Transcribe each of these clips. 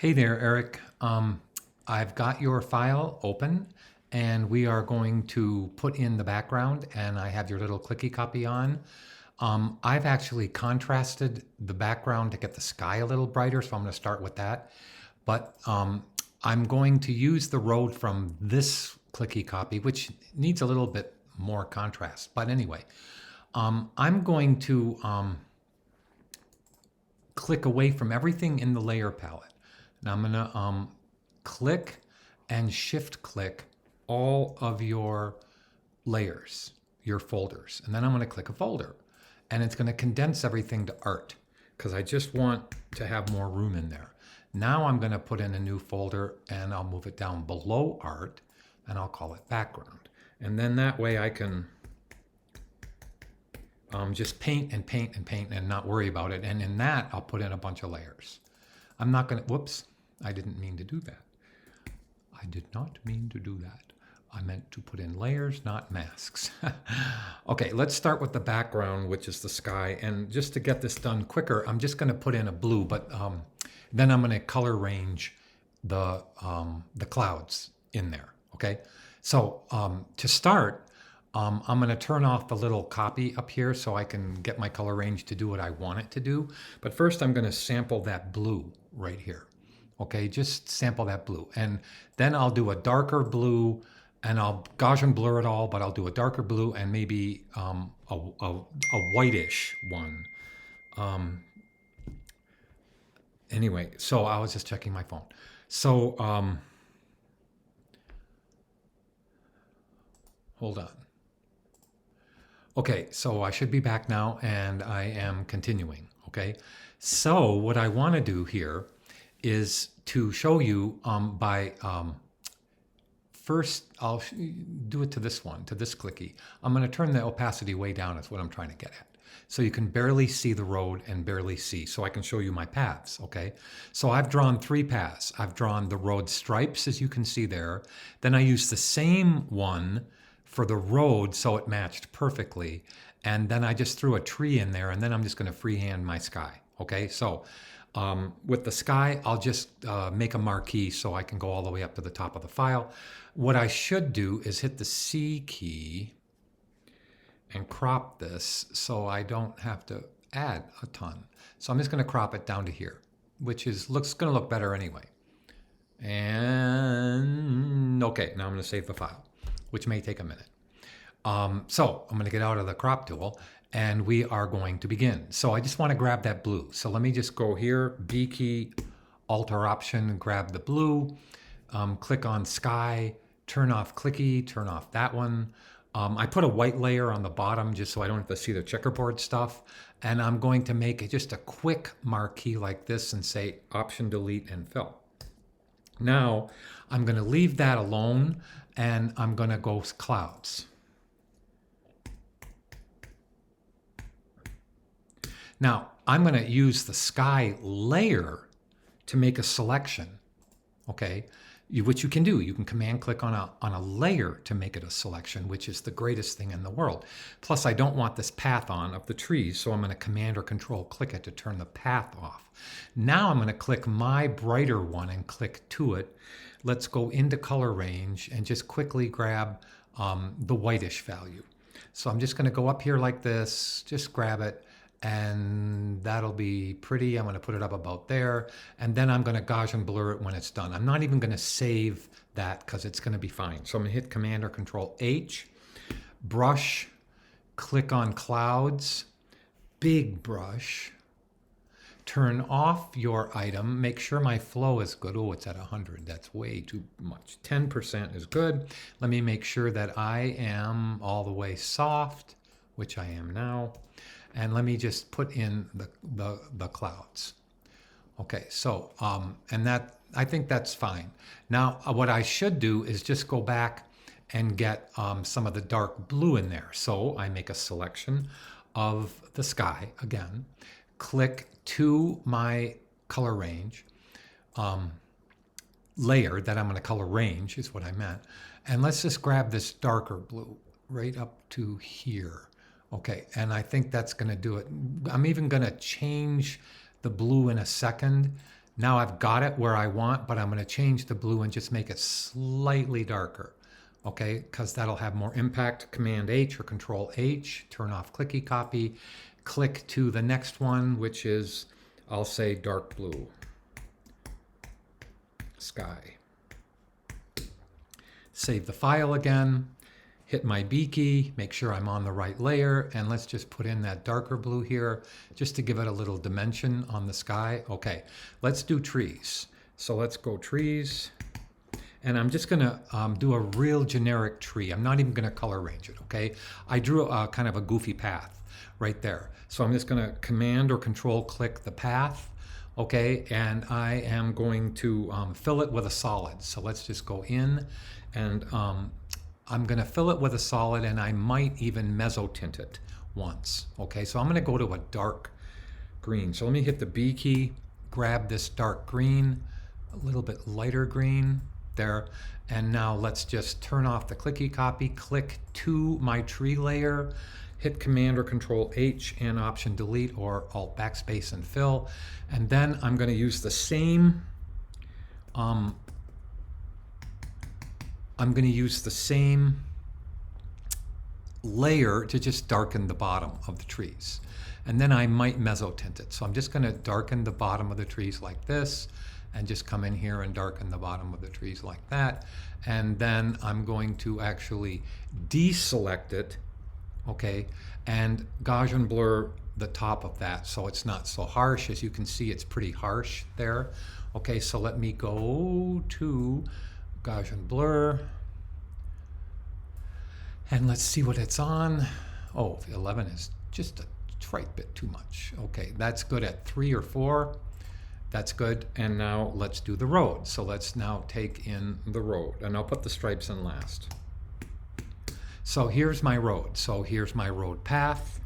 Hey there, Eric. I've got your file open and we are going to put in the background and I have your little clicky copy on. I've actually contrasted the background to get the sky a little brighter, so I'm going to start with that. But I'm going to use the road from this clicky copy, which needs a little bit more contrast. But anyway, I'm going to click away from everything in the layer palette. Now I'm going to click and shift click all of your layers, your folders. And then I'm going to click a folder. And it's going to condense everything to art because I just want to have more room in there. Now I'm going to put in a new folder and I'll move it down below art and I'll call it background. And then that way I can just paint and paint and paint and not worry about it. And in that, I'll put in a bunch of layers. I'm not going to, whoops, I didn't mean to do that. I did not mean to do that. I meant to put in layers, not masks. Okay, let's start with the background, which is the sky. And just to get this done quicker, I'm just going to put in a blue, but then I'm going to color range the clouds in there. Okay, so to start, I'm going to turn off the little copy up here so I can get my color range to do what I want it to do. But first, I'm going to sample that blue right here. Okay, just sample that blue. And then I'll do a darker blue and I'll Gaussian blur it all, but I'll do a darker blue and maybe a whitish one. Anyway, so I was just checking my phone. So hold on. Okay, so I should be back now and I am continuing, okay? So what I want to do here is to show you first I'll do it to this one, to this clicky. I'm going to turn the opacity way down is what I'm trying to get at. So you can barely see the road and barely see, so I can show you my paths, okay? So I've drawn 3 paths. I've drawn the road stripes, as you can see there. Then I used the same one for the road so it matched perfectly. And then I just threw a tree in there and then I'm just going to freehand my sky. Okay, so with the sky, I'll just make a marquee so I can go all the way up to the top of the file. What I should do is hit the C key and crop this so I don't have to add a ton. So I'm just going to crop it down to here, which is going to look better anyway. And okay, now I'm going to save the file, which may take a minute. So I'm going to get out of the crop tool and we are going to begin. So I just want to grab that blue. So let me just go here, B key, Alt or Option, grab the blue, click on sky, turn off clicky, turn off that one. I put a white layer on the bottom just so I don't have to see the checkerboard stuff. And I'm going to make just a quick marquee like this and say Option, Delete, and Fill. Now I'm going to leave that alone and I'm going to go clouds. Now I'm going to use the sky layer to make a selection, okay? Which you can do. You can command click on a layer to make it a selection, which is the greatest thing in the world. Plus I don't want this path on of the trees, so I'm going to command or control click it to turn the path off. Now I'm going to click my brighter one and click to it. Let's go into color range and just quickly grab the whitish value. So I'm just going to go up here like this, just grab it, and that'll be pretty. I'm going to put it up about there, and then I'm going to Gaussian blur it when it's done. I'm not even going to save that because it's going to be fine. So I'm going to hit Command or Control H, brush, click on clouds, big brush, turn off your item, make sure my flow is good. Oh, it's at 100. That's way too much. 10% is good. Let me make sure that I am all the way soft, which I am now. And let me just put in the clouds. Okay, so, and that, I think that's fine. Now, what I should do is just go back and get some of the dark blue in there. So I make a selection of the sky again, click to my color range, layer that I'm going to color range is what I meant. And let's just grab this darker blue right up to here. Okay, and I think that's going to do it. I'm even going to change the blue in a second Now I've got it where I want, but I'm going to change the blue and just make it slightly darker. Okay, because that'll have more impact. Command H or Control H, turn off clicky copy, click to the next one, which is, I'll say dark blue, sky. Save the file again, hit my B key, make sure I'm on the right layer, and let's just put in that darker blue here, just to give it a little dimension on the sky. Okay, let's do trees. So let's go trees. And I'm just gonna do a real generic tree. I'm not even gonna color range it, okay? I drew a kind of a goofy path right there. So I'm just gonna Command or Control click the path, okay? And I am going to fill it with a solid. So let's just go in and I'm gonna fill it with a solid, and I might even mezzotint it once, okay? So I'm gonna go to a dark green. So let me hit the B key, grab this dark green, a little bit lighter green, there, and now let's just turn off the clicky copy, click to my tree layer, hit Command or Control H and Option Delete or Alt Backspace and fill, and then I'm going to use the same layer to just darken the bottom of the trees, and then I might mezzotint it. So I'm just going to darken the bottom of the trees like this, and just come in here and darken the bottom of the trees like that. And then I'm going to actually deselect it, okay, and Gaussian blur the top of that so it's not so harsh. As you can see, it's pretty harsh there. Okay, so let me go to Gaussian blur, and let's see what it's on. Oh, 11 is just a trite bit too much. Okay, that's good at 3 or 4. That's good. And now let's do the road. So let's now take in the road, and I'll put the stripes in last. So here's my road. So here's my road path.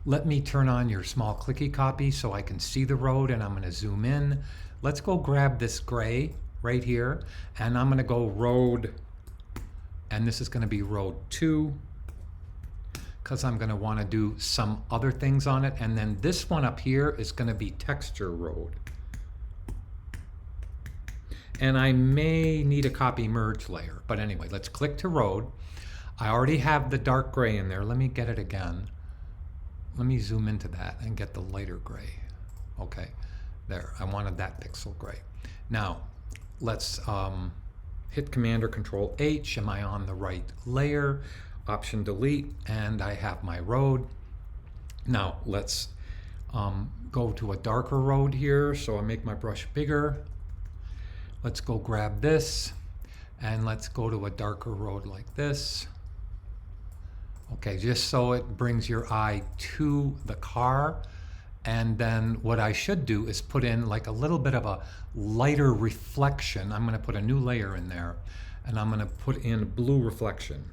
Let me turn on your small clicky copy so I can see the road, and I'm going to zoom in. Let's go grab this gray right here, and I'm going to go road, and this is going to be road 2, because I'm going to want to do some other things on it. And then this one up here is going to be texture road. And I may need a copy merge layer, but anyway, let's click to road. I already have the dark gray in there. Let me get it again. Let me zoom into that and get the lighter gray. Okay, there, I wanted that pixel gray. Now, let's hit Command or Control H. Am I on the right layer? Option Delete, and I have my road. Now let's go to a darker road here. So I make my brush bigger. Let's go grab this, and let's go to a darker road like this. Okay, just so it brings your eye to the car. And then what I should do is put in like a little bit of a lighter reflection. I'm going to put a new layer in there, and I'm going to put in blue reflection,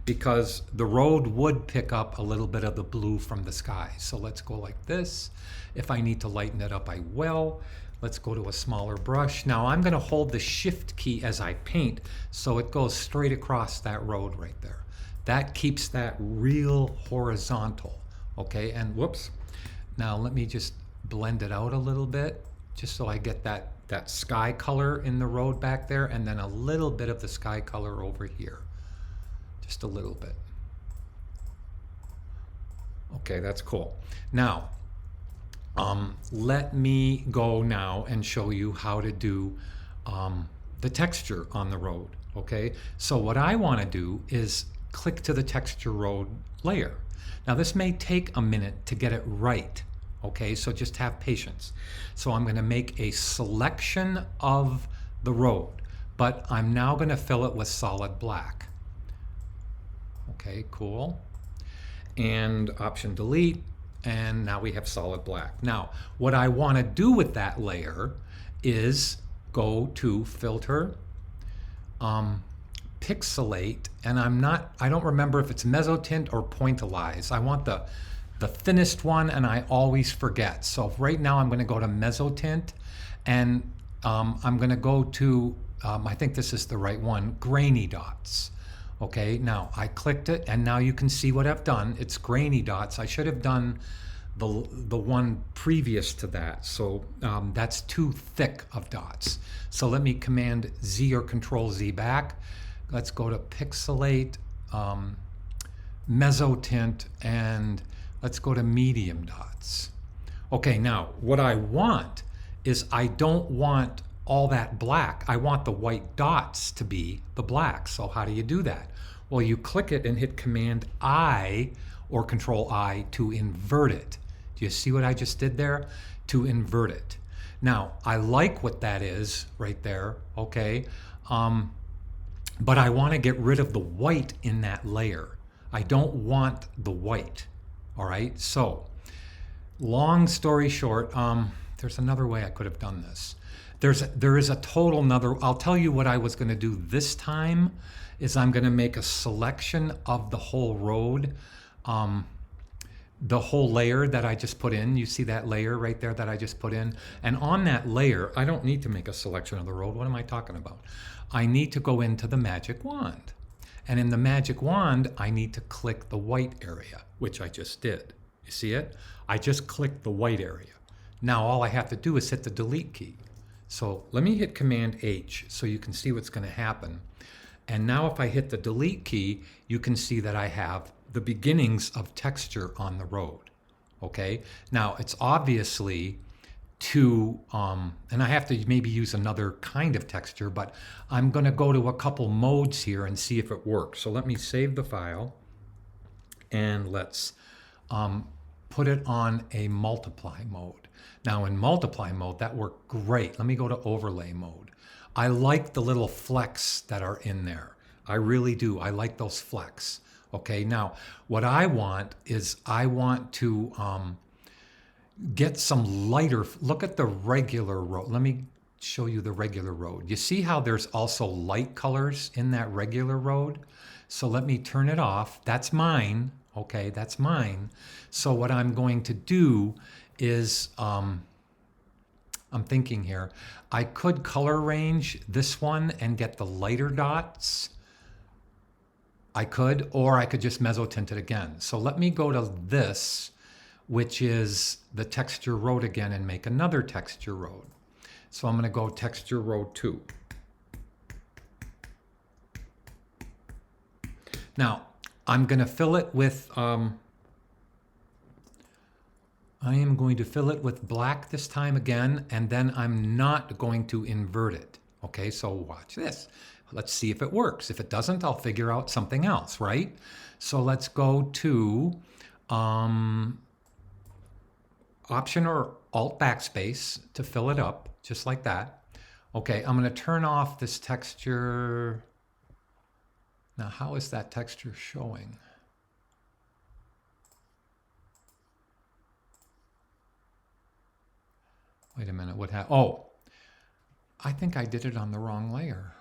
because the road would pick up a little bit of the blue from the sky. So let's go like this. If I need to lighten it up, I will. Let's go to a smaller brush. Now I'm going to hold the Shift key as I paint, so it goes straight across that road right there. That keeps that real horizontal, okay? And whoops. Now let me just blend it out a little bit, just so I get that sky color in the road back there, and then a little bit of the sky color over here. Just a little bit. Okay, that's cool. Now, let me go now and show you how to do the texture on the road, okay? So what I want to do is click to the texture road layer. Now this may take a minute to get it right, okay? So just have patience. So I'm going to make a selection of the road, but I'm now going to fill it with solid black. Okay, cool. And Option Delete, and now we have solid black. Now, what I want to do with that layer is go to Filter, Pixelate, and I don't remember if it's Mezzotint or Pointillize. I want the thinnest one, and I always forget. So right now I'm going to go to Mezzotint, and I'm going to go to, I think this is the right one, Grainy Dots. Okay, now I clicked it, and now you can see what I've done. It's grainy dots. I should have done the one previous to that. So that's too thick of dots. So let me Command Z or Control Z back. Let's go to Pixelate, Mezzotint, and let's go to medium dots. Okay, now what I want is I don't want all that black. I want the white dots to be the black. So how do you do that? Well, you click it and hit Command I or Control I to invert it. Do you see what I just did there? To invert it. Now, I like what that is right there, okay? But I want to get rid of the white in that layer. I don't want the white, all right? So, long story short, there's another way I could have done this. There is a total another, I'll tell you what I was going to do this time is I'm going to make a selection of the whole road, the whole layer that I just put in. You see that layer right there that I just put in? And on that layer, I don't need to make a selection of the road. What am I talking about? I need to go into the magic wand. And in the magic wand, I need to click the white area, which I just did. You see it? I just clicked the white area. Now all I have to do is hit the delete key. So let me hit Command H so you can see what's going to happen. And now if I hit the delete key, you can see that I have the beginnings of texture on the road. Okay? Now it's obviously to, and I have to maybe use another kind of texture, but I'm going to go to a couple modes here and see if it works. So let me save the file and let's put it on a multiply mode. Now in multiply mode, that worked great. Let me go to overlay mode. I like the little flecks that are in there. I really do. I like those flecks. Okay, now what I want is I want to get some lighter, look at the regular road. Let me show you the regular road. You see how there's also light colors in that regular road? So let me turn it off. That's mine. Okay, that's mine. So what I'm going to do is, I'm thinking here, I could color range this one and get the lighter dots. I could, or I could just mezzotint it again. So let me go to this, which is the texture road again, and make another texture road. So I'm going to go texture road 2. Now, I'm going to fill it with, I am going to fill it with black this time again, and then I'm not going to invert it. Okay, so watch this. Let's see if it works. If it doesn't, I'll figure out something else, right? So let's go to Option or Alt backspace to fill it up, just like that. Okay, I'm going to turn off this texture. Now, how is that texture showing? Wait a minute, what happened? Oh, I think I did it on the wrong layer.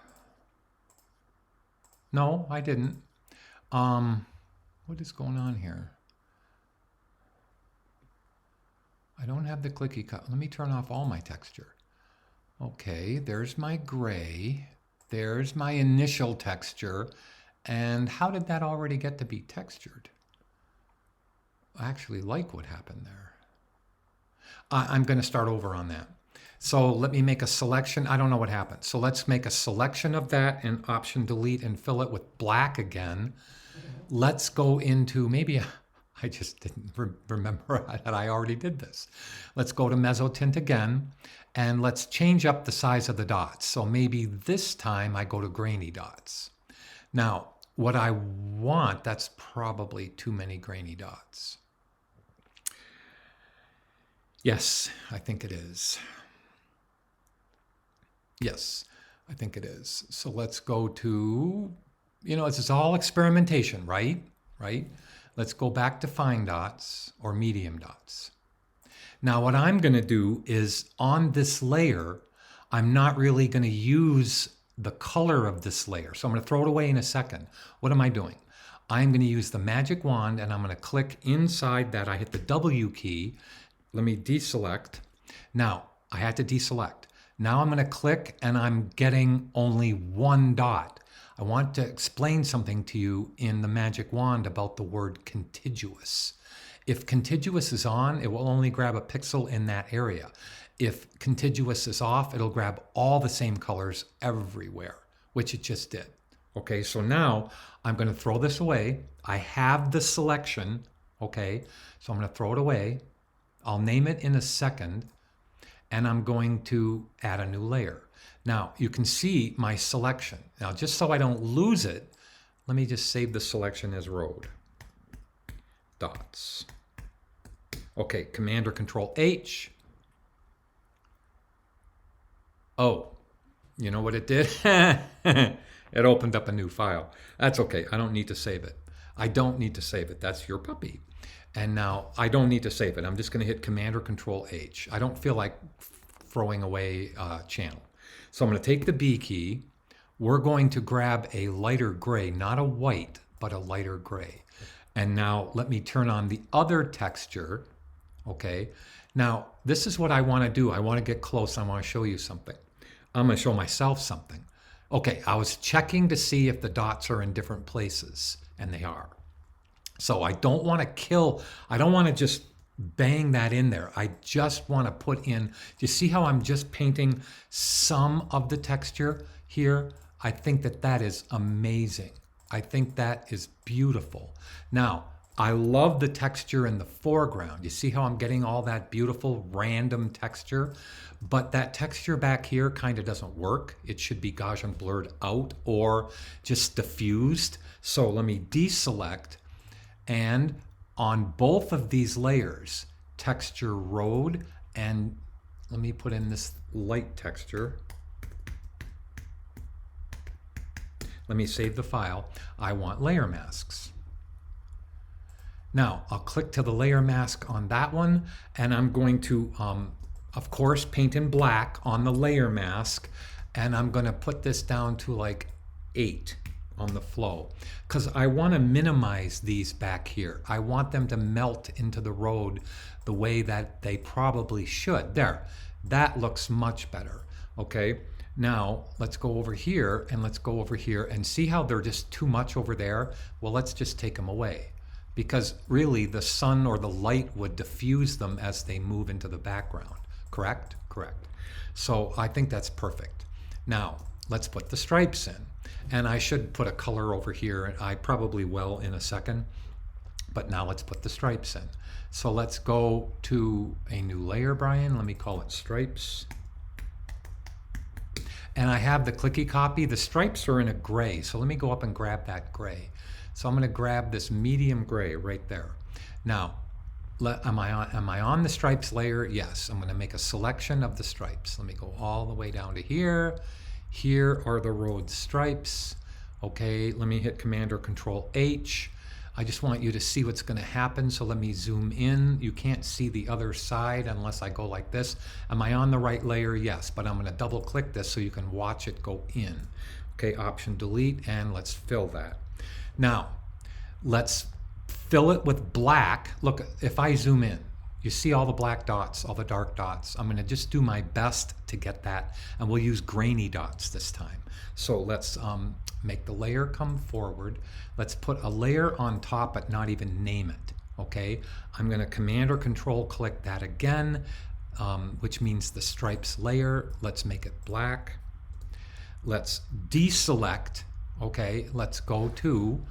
No, I didn't. What is going on here? I don't have the clicky cut. Let me turn off all my texture. Okay, there's my gray. There's my initial texture. And how did that already get to be textured? I actually like what happened there. I'm going to start over on that. So let me make a selection. I don't know what happened. So let's make a selection of that and Option delete and fill it with black again. Let's go into maybe, I just didn't remember that I already did this. Let's go to Mezzotint again and let's change up the size of the dots. So maybe this time I go to grainy dots. Now, what I want, that's probably too many grainy dots. Yes, I think it is. Yes, I think it is. So let's go to, you know, this is all experimentation, right? Right? Let's go back to fine dots or medium dots. Now what I'm going to do is on this layer, I'm not really going to use the color of this layer. So I'm going to throw it away in a second. What am I doing? I'm going to use the magic wand and I'm going to click inside that. I hit the W key. Let me deselect. Now, I had to deselect. Now I'm going to click and I'm getting only one dot. I want to explain something to you in the magic wand about the word contiguous. If contiguous is on, it will only grab a pixel in that area. If contiguous is off, it'll grab all the same colors everywhere, which it just did. Okay, so now I'm going to throw this away. I have the selection, okay, so I'm going to throw it away. I'll name it in a second, and I'm going to add a new layer. Now, you can see my selection. Now, just so I don't lose it, let me just save the selection as road. Dots. Okay, Command or Control H. Oh, you know what it did? It opened up a new file. That's okay. I don't need to save it. I don't need to save it. That's your puppy. And now I don't need to save it. I'm just going to hit Command or Control H. I don't feel like throwing away a channel. So I'm going to take the B key. We're going to grab a lighter gray, not a white, but a lighter gray. And now let me turn on the other texture. Okay. Now this is what I want to do. I want to get close. I want to show you something. I'm going to show myself something. Okay, I was checking to see if the dots are in different places, and they are. So I don't want to kill, I don't want to just bang that in there. I just want to put in, do you see how I'm just painting some of the texture here? I think that that is amazing. I think that is beautiful. Now, I love the texture in the foreground. You see how I'm getting all that beautiful random texture? But that texture back here kind of doesn't work. It should be Gaussian blurred out or just diffused. So let me deselect, and on both of these layers, texture road, and let me put in this light texture. Let me save the file. I want layer masks. Now I'll click to the layer mask on that one, and I'm going to of course paint in black on the layer mask, and I'm going to put this down to like 8 on the flow because I want to minimize these back here. I want them to melt into the road the way that they probably should. There, that looks much better. Okay, now let's go over here, and let's go over here and see how they're just too much over there. Well, let's just take them away, because really the sun or the light would diffuse them as they move into the background. Correct? Correct. So I think that's perfect. Now let's put the stripes in, and I should put a color over here. I probably will in a second, but now let's put the stripes in. So let's go to a new layer, Brian. Let me call it stripes. And I have the clicky copy. The stripes are in a gray, so let me go up and grab that gray. So I'm going to grab this medium gray right there. Now, am I on the stripes layer? Yes. I'm going to make a selection of the stripes. Let me go all the way down to here. Here are the road stripes. Okay, let me hit Command or Control H. I just want you to see what's going to happen, so let me zoom in. You can't see the other side unless I go like this. Am I on the right layer? Yes, but I'm going to double click this so you can watch it go in. Okay, Option Delete, and let's fill that. Now, let's fill it with black. Look, if I zoom in, you see all the black dots, all the dark dots. I'm going to just do my best to get that, and we'll use grainy dots this time. So let's make the layer come forward. Let's put a layer on top, but not even name it. Okay, I'm going to Command or Control click that again, which means the stripes layer. Let's make it black. Let's deselect. Okay, let's go to,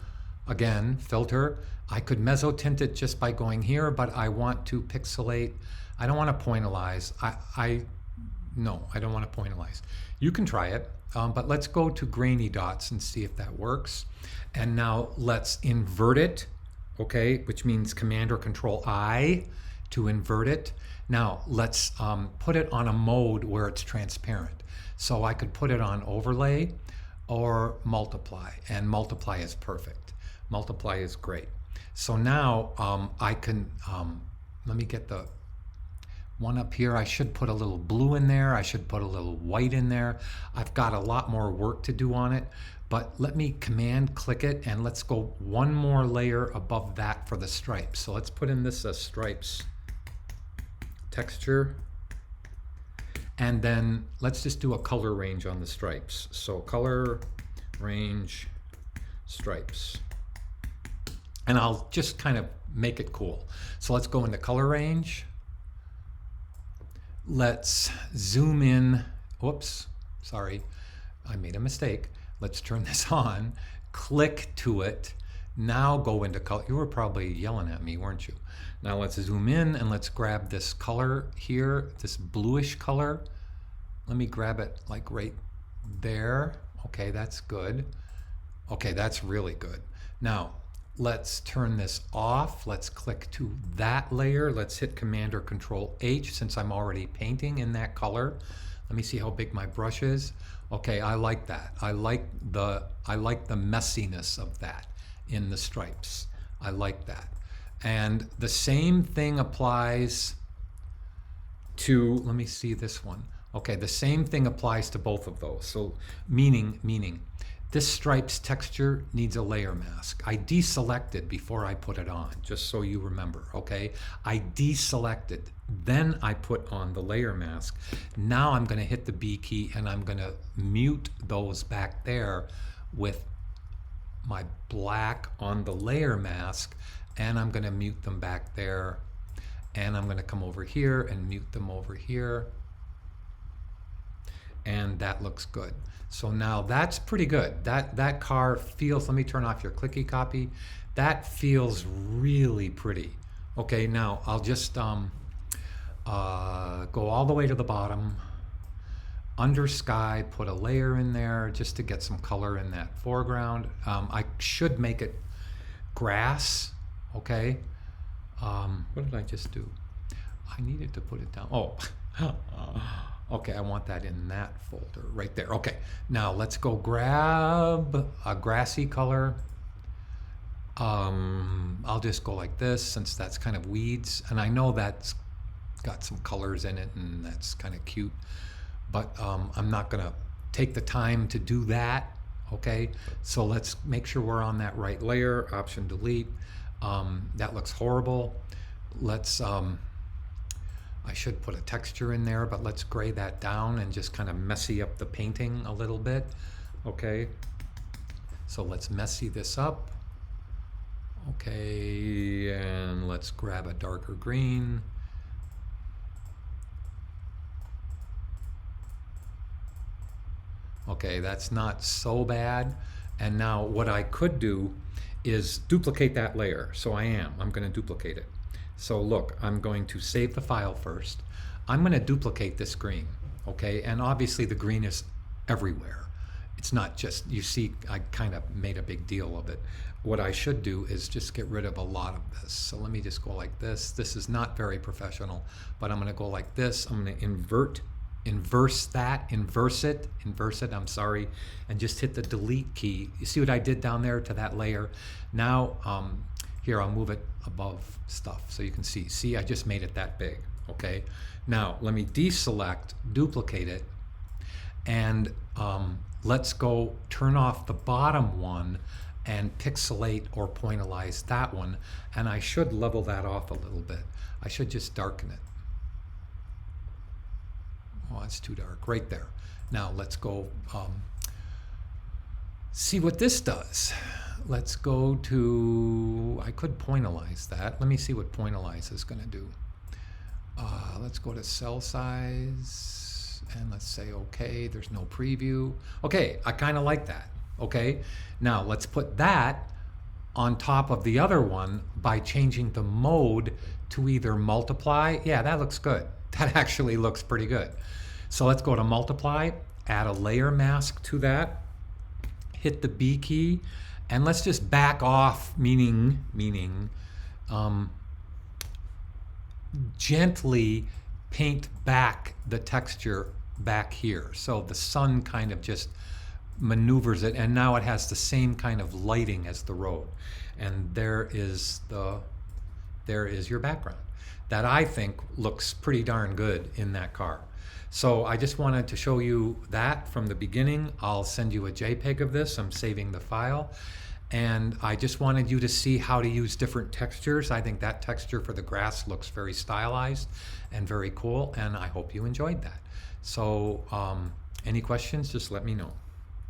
again, filter. I could mezzotint it just by going here, but I want to pixelate. I don't want to pointillize. No, I don't want to pointillize. You can try it, but let's go to grainy dots and see if that works. And now let's invert it, okay, which means Command or Control I to invert it. Now let's put it on a mode where it's transparent. So I could put it on overlay or multiply, and multiply is perfect. Multiply is great. So now I can, let me get the one up here. I should put a little blue in there. I should put a little white in there. I've got a lot more work to do on it, but let me Command click it, and let's go one more layer above that for the stripes. So let's put in this stripes texture, and then let's just do a color range on the stripes. So color range stripes. and I'll just kind of make it cool. So let's go into color range. Let's zoom in. Whoops, sorry, I made a mistake. Let's turn this on, click to it. Now go into color. You were probably yelling at me, weren't you? Now let's zoom in and let's grab this color here, this bluish color. Let me grab it like right there. Okay, that's good. Okay, that's really good. Now let's turn this off. Let's click to that layer. Let's hit Command or Control H since I'm already painting in that color. Let me see how big my brush is. Okay, I like that. I like the messiness of that in the stripes. I like that. And the same thing applies to, let me see this one. Okay, the same thing applies to both of those. So meaning, this stripes texture needs a layer mask. I deselected before I put it on, just so you remember, okay? I deselected, then I put on the layer mask. Now I'm gonna hit the B key and I'm gonna mute those back there with my black on the layer mask, and I'm gonna mute them back there, and I'm gonna come over here and mute them over here, and that looks good. So now that's pretty good. That car feels, let me turn off your clicky copy. That feels really pretty. Okay, now I'll just go all the way to the bottom. Under sky, put a layer in there just to get some color in that foreground. I should make it grass, okay? What did I just do? I needed to put it down. Oh, okay, I want that in that folder right there. Okay, now let's go grab a grassy color. I'll just go like this since that's kind of weeds, and I know that's got some colors in it and that's kind of cute, but I'm not gonna take the time to do that, okay? So let's make sure we're on that right layer, Option Delete. That looks horrible. Let's, I should put a texture in there, but let's gray that down and just kind of messy up the painting a little bit, okay? So let's messy this up. Okay, and let's grab a darker green. Okay, that's not so bad. And now what I could do is duplicate that layer. So I'm going to duplicate it. So look, I'm going to save the file first. I'm going to duplicate this green, okay? And obviously the green is everywhere. It's not just, you see, I kind of made a big deal of it. What I should do is just get rid of a lot of this. So let me just go like this. This is not very professional, but I'm going to go like this. I'm going to inverse it, I'm sorry, and just hit the delete key. You see what I did down there to that layer? Now, here, I'll move it above stuff so you can see. I just made it that big, okay? Now, let me deselect, duplicate it, and let's go turn off the bottom one and pixelate or pointillize that one, and I should level that off a little bit. I should just darken it. Oh, it's too dark, right there. Now let's go see what this does. Let's go to, I could pointillize that. Let me see what pointillize is gonna do. Let's go to cell size and let's say okay, there's no preview. Okay, I kind of like that, okay? Now let's put that on top of the other one by changing the mode to either multiply. Yeah, that looks good. That actually looks pretty good. So let's go to multiply, add a layer mask to that, hit the B key, and let's just back off, meaning gently paint back the texture back here. So the sun kind of just maneuvers it, and now it has the same kind of lighting as the road. And there is your background. That I think looks pretty darn good in that car. So I just wanted to show you that from the beginning. I'll send you a JPEG of this. I'm saving the file. And I just wanted you to see how to use different textures. I think that texture for the grass looks very stylized and very cool, and I hope you enjoyed that. So any questions, just let me know.